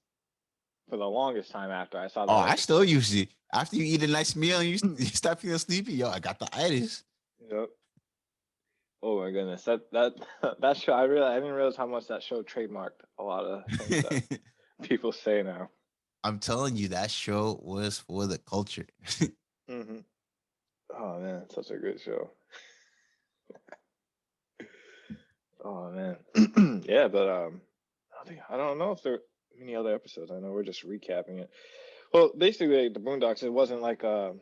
for the longest time after I saw Oh, that I still episode. use it after you eat a nice meal and you start feeling sleepy. Yo, I got the itis. Yep. Oh my goodness. That that show I didn't realize how much that show trademarked a lot of things that people say now. I'm telling you, that show was for the culture. Mm-hmm. Oh man, such a good show. Oh man. Yeah, but I don't know if there are many other episodes. I know we're just recapping it. Well, basically the Boondocks, it wasn't like a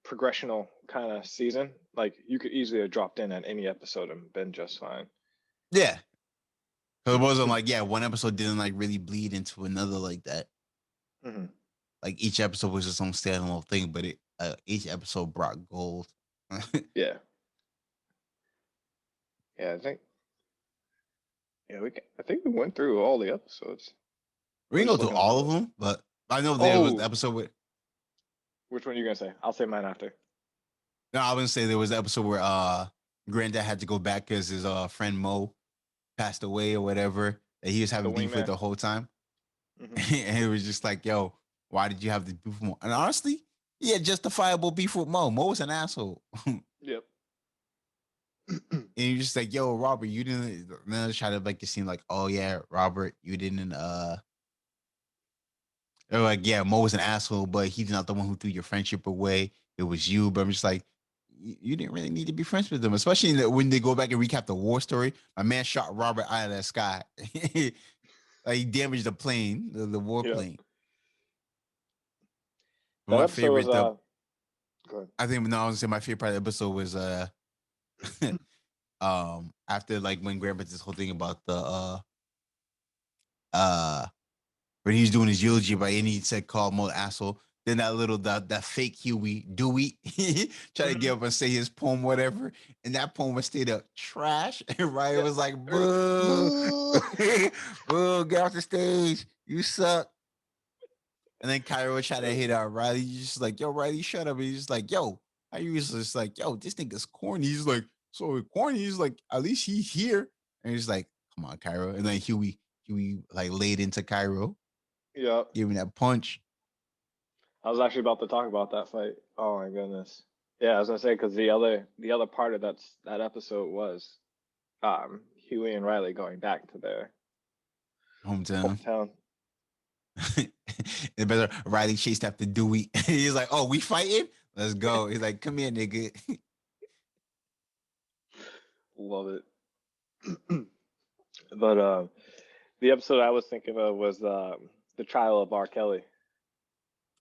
progressional kind of season. Like you could easily have dropped in at any episode and been just fine. Yeah. So it wasn't like, yeah, one episode didn't like really bleed into another like that. Mm-hmm. Like each episode was its own standalone thing, but each episode brought gold. Yeah. Yeah, I think we went through all the episodes. We I'm didn't just go through looking at all of the. them, but I know there was the Oh, episode with. which one are you gonna say? I'll say mine after. No, I wouldn't say there was the episode where Granddad had to go back because his friend Mo passed away or whatever that he was The having beef with wingman. the whole time. Mm-hmm. And it was just like, yo, Why did you have this beef with Mo? And honestly, he had justifiable beef with Mo. Mo was an asshole. And Yep. you're just like, yo, Robert, you didn't. And then try to make it seem like, oh yeah, Robert, you didn't. They're like, yeah, Mo was an asshole, but he's not the one who threw your friendship away. It was you. But I'm just like, you didn't really need to be friends with them, especially when they go back and recap the war story. My man shot Robert out of the sky. Like he damaged the plane, the Yep. warplane. That My episode was favorite, the good. I think no, I was gonna say my favorite part of the episode was after like when Grandpa did this whole thing about the uh when he was doing his eulogy, but and he said call Mo asshole. Then that little that fake Huey Dewey try to get up and say his poem, whatever, and that poem was straight up trash. And Ryan Yeah. was like, "Boo, Boo. boo, get off the stage, you suck." And then Cairo tried to hit out Riley. He's just like, "Yo, Riley, shut up." And he's just like, "Yo," how you was just like, "Yo, this nigga's corny." He's like, "So corny." He's like, "At least he's here." And he's like, "Come on, Cairo." And then Huey like laid into Cairo, Yep. gave him that punch. I was actually about to talk about that fight. Oh my goodness. Yeah, I was gonna say because the other part of that episode was Huey and Riley going back to their Hometown. hometown. And better Riley chased after Dewey. He's like, "Oh, we fighting? Let's go." He's like, "Come here, nigga." Love it. But the episode I was thinking of was the trial of R. Kelly.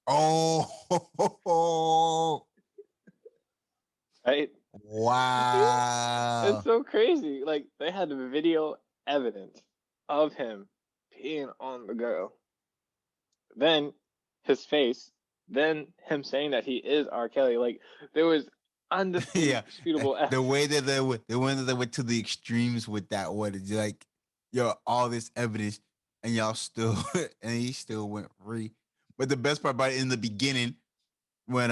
Oh, Right? It's wow. so crazy. Like they had video evidence of him peeing on the girl. Then his face. Then him saying that he is R. Kelly. Like there was Yeah, undisputable the evidence. way that the way that they went to the extremes with that one, it's like, yo, all this evidence, and y'all still, and he still went free. But the best part about it in the beginning, when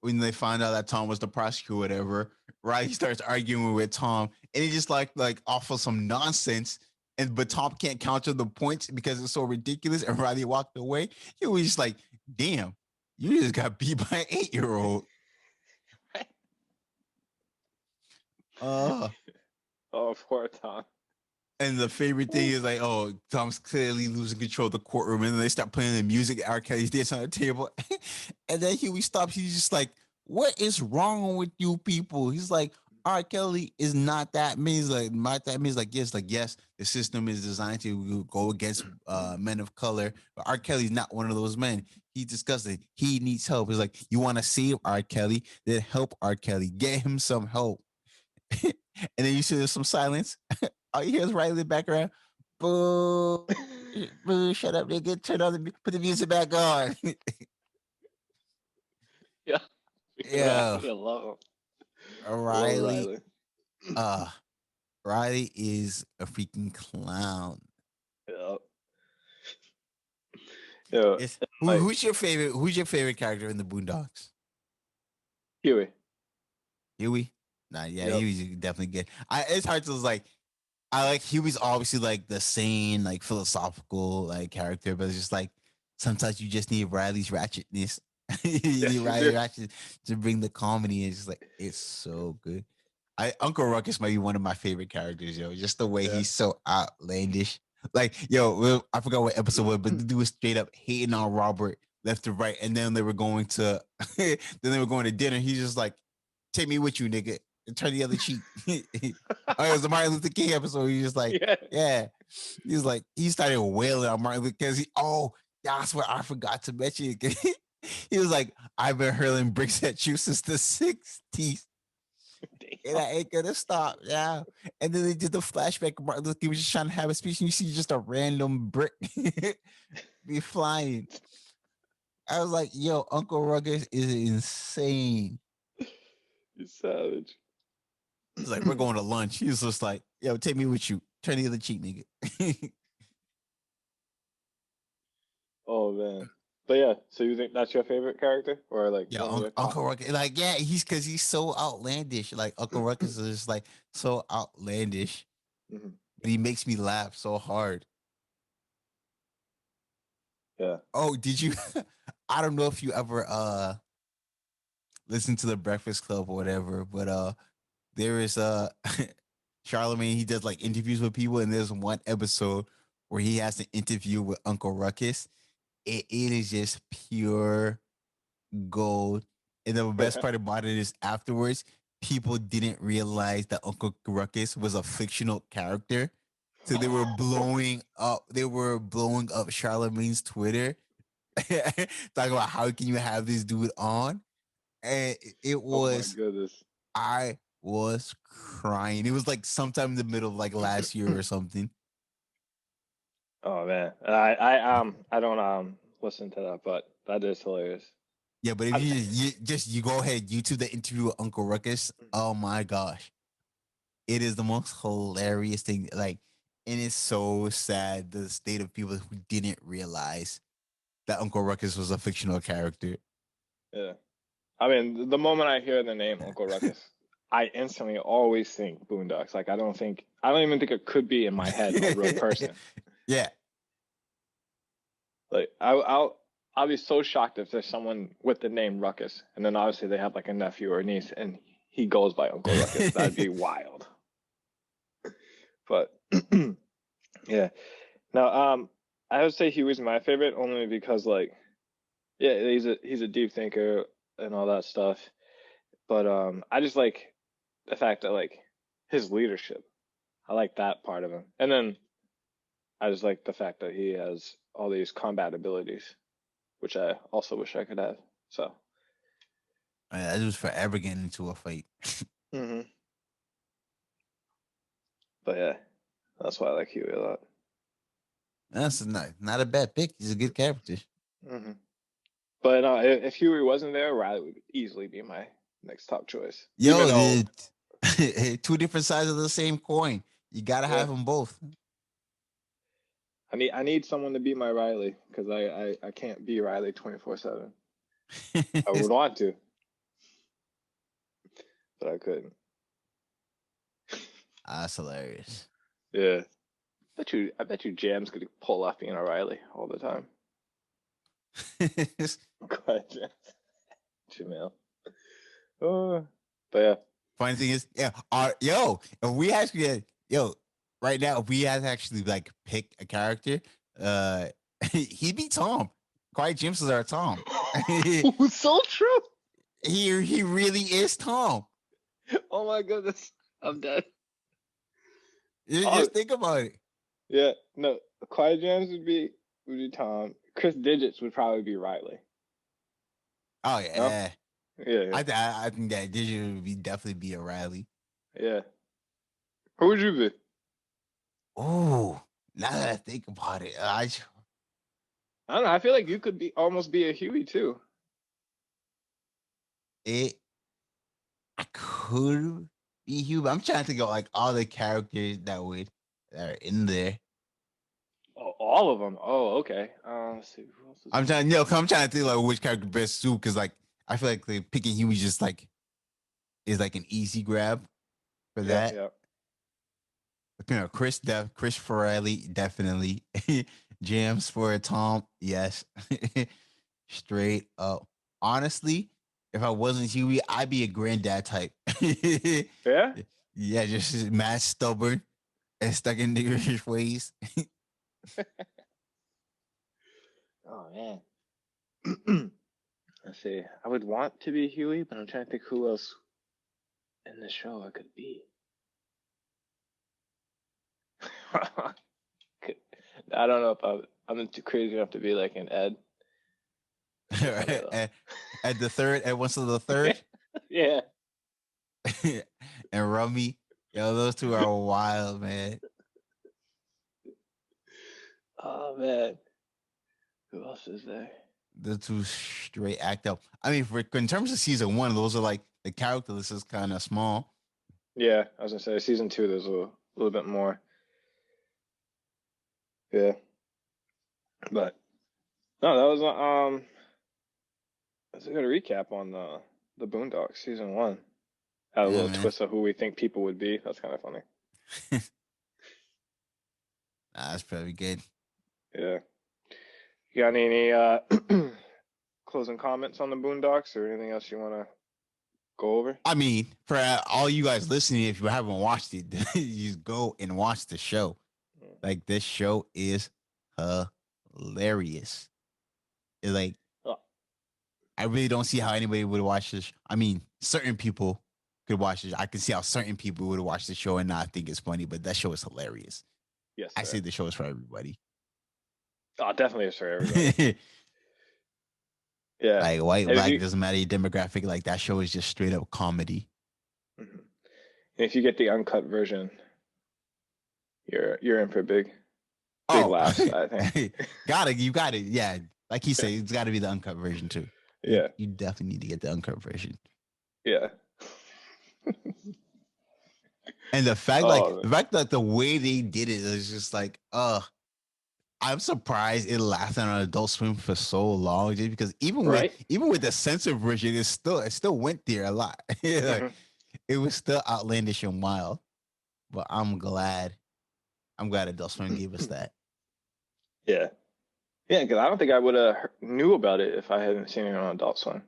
they find out that Tom was the prosecutor, or whatever, right? He starts arguing with Tom, and he just like offers some nonsense. And but Tom can't counter the points because it's so ridiculous. And Riley walked away. He was just like, "Damn, you just got beat by an 8-year-old." Uh, Oh, poor Tom. And the favorite thing is like, oh, Tom's clearly losing control of the courtroom, and then they start playing the music. R. Kelly's dancing on the table, and then Huey stops. He's just like, "What is wrong with you people?" He's like, "R. Kelly is not that." Means like, not that means like yes, the system is designed to go against men of color, but R. Kelly's not one of those men. He discussed it. He needs help. He's like, you want to save R. Kelly? Then help R. Kelly. Get him some help. And then you see there's some silence. All you hear is Riley in the background. Boo, boo, shut up, nigga. Turn on put the music back on. Yeah. Yeah, Riley alone. Love Riley. Riley. Uh, Riley is a freaking clown. Yeah. Yeah. Yes. Like Who's your favorite? Who's your favorite character in the Boondocks? Huey. Huey. Nah, yeah, Yep. Huey's definitely good. It's hard to like. I like Huey's obviously like the sane, like philosophical like character, but it's just like sometimes you just need Riley's ratchetness. You need Yes, you Riley do. Ratchet to bring the comedy. It's just like it's so good. Uncle Ruckus might be one of my favorite characters, yo. Just the way Yeah. he's so outlandish. Like, yo, I forgot what episode was, but the dude was straight up hating on Robert left to right, and then they were going to, then they were going to dinner. He's just like, "Take me with you, nigga, and turn the other cheek." Oh, it was the Martin Luther King episode. He's just like, Yeah. yeah. He's like, he started wailing on Martin Luther because that's what I forgot to mention. He was like, I've been hurling bricks at you since the 60s. And Damn. I ain't gonna stop. Yeah. And then they did the flashback. Martin Luther King was just trying to have a speech, and you see just a random brick be flying. I was like, yo, Uncle Ruggers is insane. You savage. He's like, we're going to lunch. He was just like, yo, take me with you. Turn the other cheek, nigga. Oh man. But yeah, so you think that's your favorite character, or like Yeah, one of your top? Uncle Ruckus, like, yeah, he's so outlandish. Like Uncle Ruckus is just like so outlandish, Mhm. but he makes me laugh so hard. Yeah. Oh, did you? I don't know if you ever listen to the Breakfast Club or whatever, but there is Charlemagne. He does like interviews with people, and there's one episode where he has an interview with Uncle Ruckus. It is just pure gold. And the best part about it is afterwards, people didn't realize that Uncle Ruckus was a fictional character. So they were blowing up. They were blowing up Charlemagne's Twitter, talking about how can you have this dude on, and it Oh my was goodness. I was crying. It was like sometime in the middle of like last year or something. Oh man, I don't listen to that, but that is hilarious. Yeah, but if I, you go ahead YouTube the interview with Uncle Ruckus. Oh my gosh, it is the most hilarious thing. Like, and it's so sad the state of people who didn't realize that Uncle Ruckus was a fictional character. yeah. I mean, the moment I hear the name Uncle Ruckus, I instantly always think Boondocks. Like I don't even think it could be in my head a real person. Yeah. Like I'll be so shocked if there's someone with the name Ruckus, and then obviously they have like a nephew or a niece, and he goes by Uncle Ruckus. That'd be wild. But yeah, now I would say Huey's my favorite only because like yeah, he's a deep thinker and all that stuff. But I just like the fact that like his leadership. I like that part of him. And then I just like the fact that he has all these combat abilities, which I also wish I could have. So, I was forever getting into a fight. hmm but yeah, that's why I like Huey a lot. That's not a bad pick. He's a good character. hmm But if Huey wasn't there, Riley would easily be my next top choice. Even Yo, though, two different sides of the same coin. You gotta yeah, have them both. I need someone to be my Riley because I can't be Riley 24/7. I would want to, but I couldn't. That's hilarious. Yeah. I bet you Jam's could pull off being a Riley all the time. Go ahead, Jam. Jamil. Oh, but yeah. Funny thing is, yeah, if we actually right now, if we had to actually like pick a character, uh, he'd be Tom. Quiet James is our Tom. he So true. he really is Tom. Oh my goodness. I'm dead. Oh, Just think about it. yeah. No, Quiet Jams would be Tom. Chris Digits would probably be Riley. Oh No? yeah, Yeah, yeah. I think that Digital would definitely be a Riley. Yeah. Who would you be? Oh, now that I think about it, I don't know. I feel like you could be almost be a Huey too. it I could be Hugh, but I'm trying to think of like all the characters that are in there. Oh, all of them. Oh, okay. Let's see. Who else is I'm in trying, there? I'm trying to think like which character best suit because like I feel like picking Huey just like is like an easy grab for Yeah, that. yeah. Chris Farley definitely. Jams for Tom, yes. Straight up. Honestly, if I wasn't Huey, I'd be a granddad type. Yeah? Yeah, just mad stubborn and stuck in niggerish ways. Oh man. Let's see. I would want to be Huey, but I'm trying to think who else in the show I could be. I don't know if I'm too crazy enough to be like an Ed. That'd be funny though. At the third, at once of the third, Yeah. and Rummy, yo, those two are wild, man. Oh man. Who else is there? The two straight act up. I mean, in terms of season one, those are like the character list is kind of small. Yeah, I was gonna say season two. There's a little bit more. Yeah, but no, that's a good recap on the Boondocks season one. Had a Yeah, little man. twist of who we think people would be. That's kind of funny. Nah, that's probably good. Yeah. You got any closing comments on the Boondocks or anything else you want to go over? I mean, for all you guys listening, if you haven't watched it, you just go and watch the show. Like, this show is hilarious. It's like, I really don't see how anybody would watch this. I mean, certain people could watch this. I can see how certain people would watch the show and not think it's funny, but that show is hilarious. Yes, I say the show is for everybody. Oh, definitely is for everybody. Yeah. Like, white, black, doesn't matter your demographic. Like, that show is just straight up comedy. Mm-hmm. And if you get the uncut version, you're in for big laughs, I think. You got it. Yeah. Like he said, it's got to be the uncut version too. Yeah. You definitely need to get the uncut version. Yeah. And the fact, that the way they did it is just like, I'm surprised it lasted on Adult Swim for so long, just because even with the censored version, it still went there a lot. Like, it was still outlandish and wild. But I'm glad Adult Swim gave us that. Yeah. Yeah, because I don't think I would have knew about it if I hadn't seen it on Adult Swim.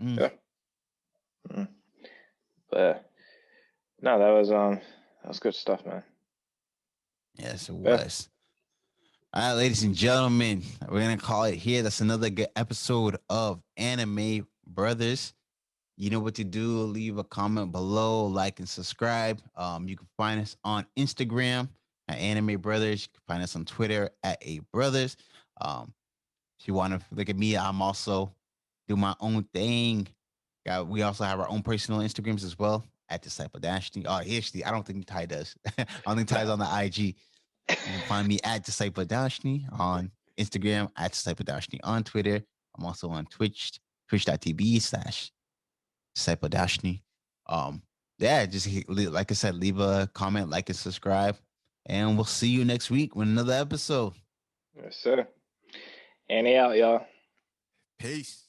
Yeah. But no, that was good stuff, man. Yes, it was. All right, ladies and gentlemen, we're gonna call it here. That's another good episode of Anime Brothers. You know what to do. Leave a comment below, like and subscribe. You can find us on Instagram at Anime Brothers. You can find us on Twitter at A Brothers. If you want to look at me, I'm also do my own thing. We also have our own personal Instagrams as well at Disciple Dashny. Oh, actually, I don't think Ty does. I don't think Ty's on the IG. You can find me at Disciple Dashny on Instagram, at Disciple Dashny on Twitter. I'm also on Twitch, twitch.tv/Disciple Dashny. Yeah, just like I said, leave a comment, like and subscribe, and we'll see you next week with another episode. Yes, sir. Annie out, y'all. Peace.